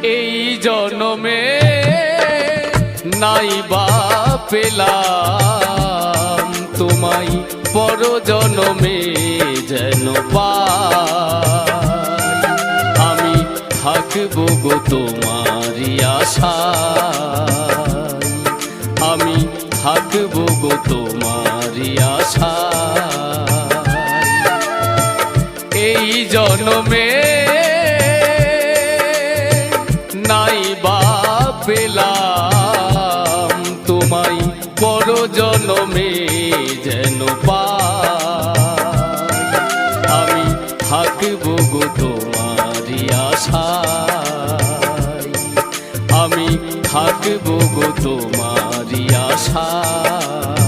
এই জনমে নাই বা পেলাম তোমায়, পর জনমে যেন পাই। আমি থাকবো গো তোমারই আশায়, আমি থাকবো গো তোমারই আশায়। এই জনমে নাই বা পেলাম তোমায়, পর জনমে যেন পাই। আমি থাকবো গো তোমারই আশায়, আমি থাকবো গো তোমারই আশায়।